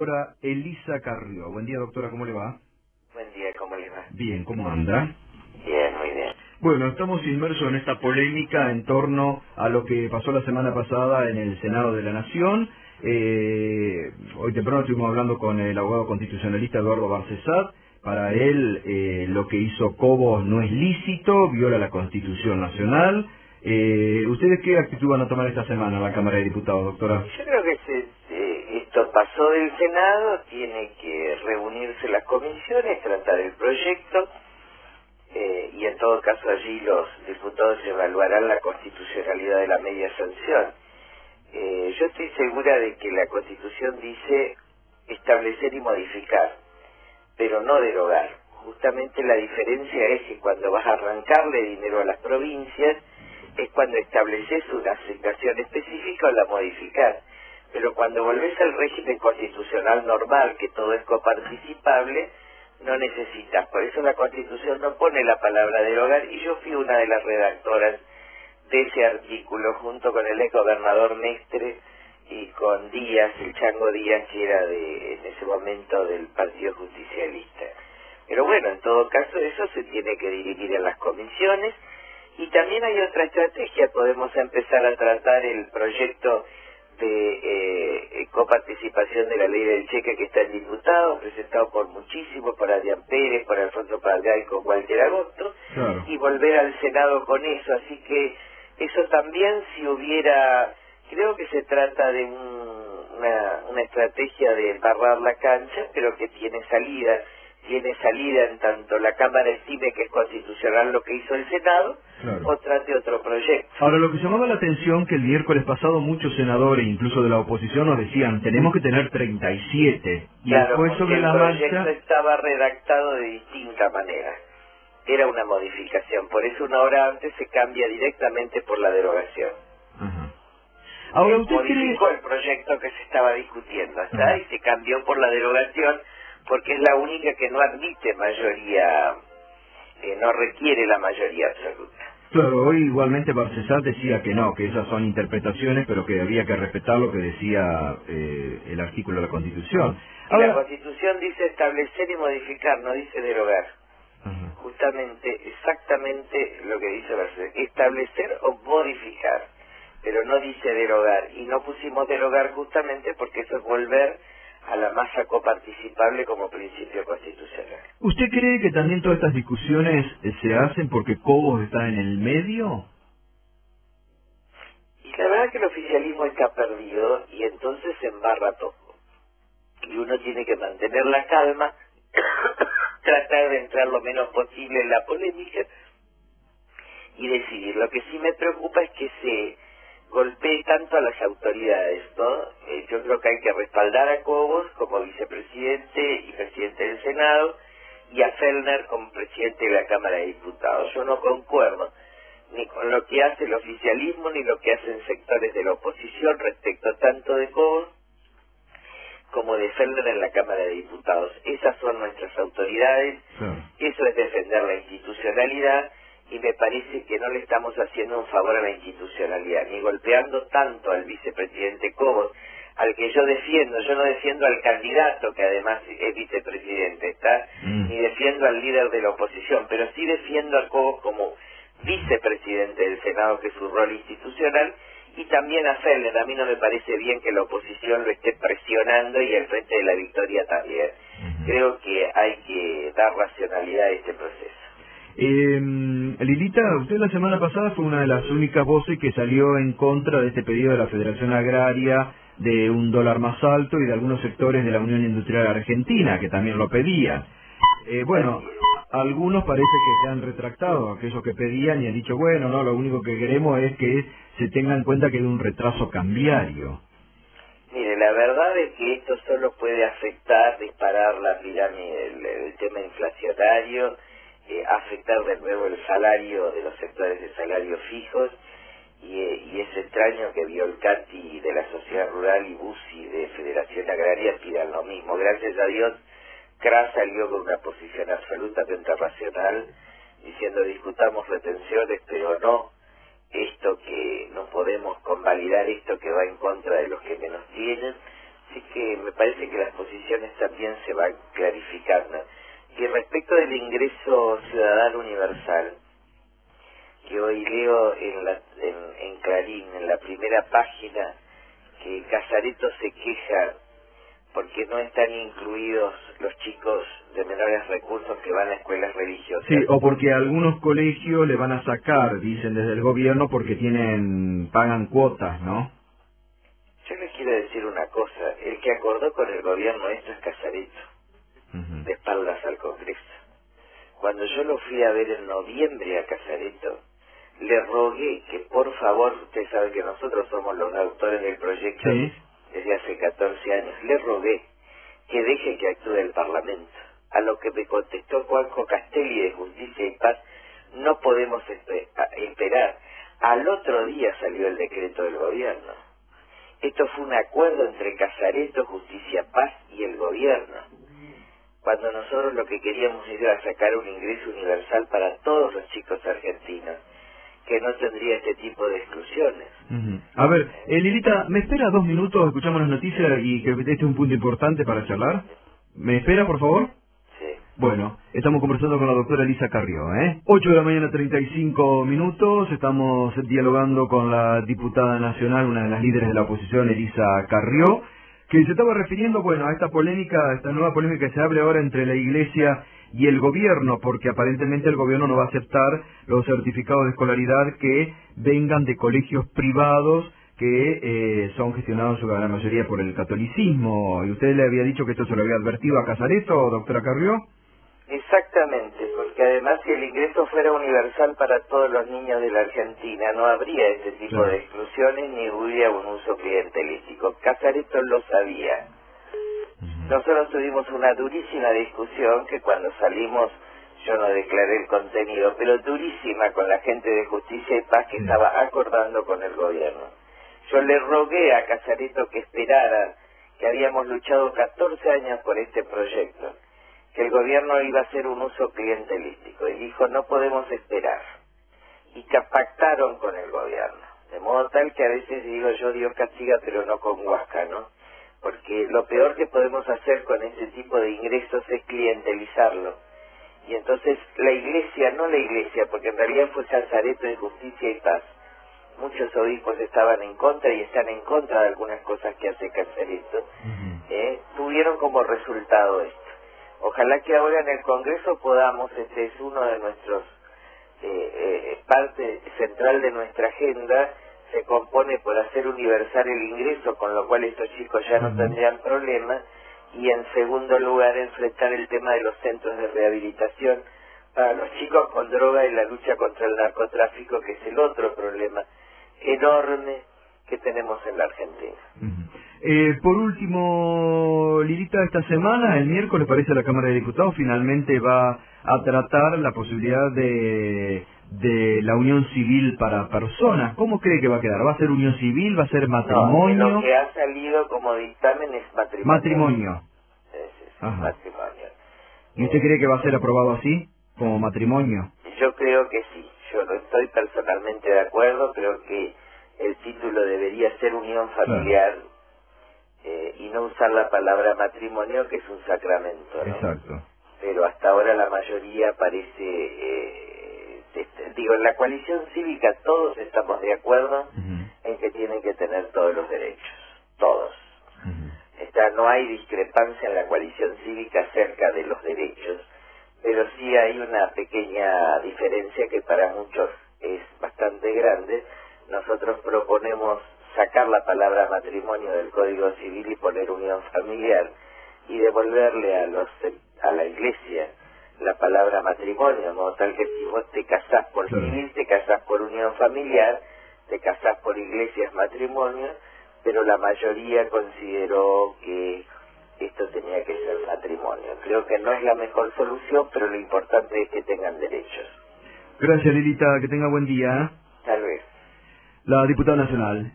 Doctora Elisa Carrió. Buen día, doctora, ¿cómo le va? Buen día, ¿cómo le va? Bien, ¿cómo anda? Bien, muy bien. Bueno, estamos inmersos en esta polémica en torno a lo que pasó la semana pasada en el Senado de la Nación. Hoy temprano estuvimos hablando con el abogado constitucionalista Eduardo Barcesat. Para él, lo que hizo Cobos no es lícito, viola la Constitución Nacional. ¿Ustedes qué actitud van a tomar esta semana en la Cámara de Diputados, doctora? Yo creo que esto pasó del Senado, tiene que reunirse las comisiones, tratar el proyecto y en todo caso allí los diputados evaluarán la constitucionalidad de la media sanción. Yo estoy segura de que la Constitución dice establecer y modificar, pero no derogar. Justamente la diferencia es que cuando vas a arrancarle dinero a las provincias es cuando estableces una asignación específica o la modificás. Pero cuando volvés al régimen constitucional normal, que todo es coparticipable, no necesitas. Por eso la Constitución no pone la palabra derogar, y yo fui una de las redactoras de ese artículo, junto con el exgobernador Mestre y con Díaz, el Chango Díaz, que era en ese momento del Partido Justicialista. Pero bueno, en todo caso eso se tiene que dirigir en las comisiones. Y también hay otra estrategia, podemos empezar a tratar el proyecto de coparticipación de la ley del cheque que está en diputado, presentado por muchísimos, por Adrián Pérez, por Alfonso Palgay, con Walter Agosto, Claro. y volver al Senado con eso. Así que eso también, si hubiera, creo que se trata de una estrategia de embarrar la cancha, pero que tiene salida en tanto la Cámara estime que es constitucional lo que hizo el Senado, Claro. o trate otro proyecto. Ahora, lo que llamaba la atención que el miércoles pasado muchos senadores, incluso de la oposición, nos decían, tenemos que tener 37. Y Claro, después porque sobre el la proyecto marcha... estaba redactado de distinta manera. Era una modificación, por eso una hora antes se cambia directamente por la derogación. Ajá. Ahora, ¿usted cree...? Modificó el proyecto que se estaba discutiendo, ¿está? Ajá. Y se cambió por la derogación, porque es la única que no admite mayoría, no requiere la mayoría absoluta. Claro, hoy igualmente Barcesat decía que no, que esas son interpretaciones, pero que había que respetar lo que decía el artículo de la Constitución. Y la Ahora... Constitución dice establecer y modificar, no dice derogar. Ajá. Justamente, exactamente lo que dice Barcesat, establecer o modificar, pero no dice derogar. Y no pusimos derogar justamente porque eso es volver a la masa coparticipable como principio constitucional. ¿Usted cree que también todas estas discusiones se hacen porque Cobos está en el medio? Y la verdad que el oficialismo está perdido y entonces se embarra todo. Y uno tiene que mantener la calma, tratar de entrar lo menos posible en la polémica y decidir. Lo que sí me preocupa es que se golpee tanto a las autoridades, ¿no? Yo creo que hay que respaldar a Cobos como vicepresidente y presidente del Senado, y a Fellner como presidente de la Cámara de Diputados. Yo no concuerdo ni con lo que hace el oficialismo ni lo que hacen sectores de la oposición respecto tanto de Cobos como de Fellner en la Cámara de Diputados. Esas son nuestras autoridades, Claro. eso es defender la institucionalidad, y me parece que no le estamos haciendo un favor a la institucionalidad, ni golpeando tanto al vicepresidente Cobos, al que yo defiendo. Yo no defiendo al candidato, que además es vicepresidente, ¿está? Ni defiendo al líder de la oposición, pero sí defiendo a Cobos como vicepresidente del Senado, que es su rol institucional, y también a Fellner. A mí no me parece bien que la oposición lo esté presionando y el Frente de la Victoria también. Creo que hay que dar racionalidad a este proceso. Lilita, usted la semana pasada fue una de las únicas voces que salió en contra de este pedido de la Federación Agraria de un dólar más alto y de algunos sectores de la Unión Industrial Argentina que también lo pedían. Bueno, algunos parece que se han retractado, aquellos que pedían, y han dicho, bueno, no, lo único que queremos es que se tenga en cuenta que hay un retraso cambiario. Mire, la verdad es que esto solo puede afectar, disparar la pirámide, el tema inflacionario, afectar de nuevo el salario de los sectores de salarios fijos, y es extraño que Violcati de la Sociedad Rural y Bussi de Federación Agraria pidan lo mismo. Gracias a Dios, CRA salió con una posición absolutamente racional, diciendo discutamos retenciones, pero no esto, que no podemos convalidar esto que va en contra de los que menos tienen, así que me parece que las posiciones también se van clarificando. Y respecto del ingreso ciudadano universal, que hoy leo en Clarín, en la primera página, que Casareto se queja porque no están incluidos los chicos de menores recursos que van a escuelas religiosas. Sí, o porque algunos colegios le van a sacar, dicen desde el gobierno, porque pagan cuotas, ¿no? Yo les quiero decir una cosa, el que acordó con el gobierno esto es Casareto, de espaldas al Congreso. Cuando yo lo fui a ver en noviembre a Casareto, le rogué que por favor, usted sabe que nosotros somos los autores del proyecto desde hace 14 años, le rogué que deje que actúe el Parlamento. A lo que me contestó Juanjo Castelli de Justicia y Paz, no podemos esperar. Al otro día salió el decreto del gobierno. Esto fue un acuerdo entre Casareto, Justicia, Paz y el gobierno. Cuando nosotros lo que queríamos era sacar un ingreso universal para todos los chicos argentinos, que no tendría este tipo de exclusiones. A ver, Lilita, ¿me espera 2 minutos? Escuchamos las noticias y que este es un punto importante para charlar. ¿Me espera, por favor? Sí. Bueno, estamos conversando con la doctora Elisa Carrió, 8 de la mañana, 35 minutos. Estamos dialogando con la diputada nacional, una de las líderes de la oposición, Elisa Carrió, que se estaba refiriendo, bueno, a esta polémica, esta nueva polémica que se abre ahora entre la Iglesia y el gobierno, porque aparentemente el gobierno no va a aceptar los certificados de escolaridad que vengan de colegios privados que son gestionados en la mayoría por el catolicismo. ¿Y usted le había dicho que esto se lo había advertido a Casareto, doctora Carrió? Exactamente, porque además si el ingreso fuera universal para todos los niños de la Argentina, no habría este tipo de exclusiones ni hubiera un uso clientelístico. Casareto lo sabía. Nosotros tuvimos una durísima discusión que cuando salimos, yo no declaré el contenido, pero durísima con la gente de Justicia y Paz que estaba acordando con el gobierno. Yo le rogué a Casareto que esperara, que habíamos luchado 14 años por este proyecto, que el gobierno iba a hacer un uso clientelístico. Y dijo, no podemos esperar. Y que pactaron con el gobierno. De modo tal que a veces digo yo, Dios castiga, pero no con Huasca, ¿no? Porque lo peor que podemos hacer con ese tipo de ingresos es clientelizarlo. Y entonces la Iglesia, no la Iglesia, porque en realidad fue Casareto de Justicia y Paz. Muchos obispos estaban en contra y están en contra de algunas cosas que hace Casareto. Tuvieron como resultado esto. Ojalá que ahora en el Congreso podamos, este es uno de nuestros, parte central de nuestra agenda, se compone por hacer universal el ingreso, con lo cual estos chicos ya no tendrían problemas, y en segundo lugar enfrentar el tema de los centros de rehabilitación para los chicos con droga y la lucha contra el narcotráfico, que es el otro problema enorme que tenemos en la Argentina. Por último, Lilita, esta semana, el miércoles, parece, la Cámara de Diputados finalmente va a tratar la posibilidad de la unión civil para personas. ¿Cómo cree que va a quedar? ¿Va a ser unión civil? ¿Va a ser matrimonio? No, lo que ha salido como dictamen es matrimonio. Matrimonio. Matrimonio. ¿Y usted cree que va a ser aprobado así, como matrimonio? Yo creo que sí. Yo no estoy personalmente de acuerdo. Creo que el título debería ser unión familiar, y no usar la palabra matrimonio, que es un sacramento, ¿no? Exacto. Pero hasta ahora la mayoría parece... digo, en la coalición cívica todos estamos de acuerdo en que tienen que tener todos los derechos. Todos. No hay discrepancia en la coalición cívica acerca de los derechos, pero sí hay una pequeña diferencia que para muchos es bastante grande. Nosotros proponemos sacar la palabra matrimonio del Código Civil y poner unión familiar, y devolverle a la Iglesia la palabra matrimonio, de modo tal que si vos te casás por civil, te casás por unión familiar, te casás por Iglesia es matrimonio, pero la mayoría consideró que esto tenía que ser matrimonio. Creo que no es la mejor solución, pero lo importante es que tengan derechos. Gracias, Lilita, que tenga buen día. Tal vez. La diputada nacional.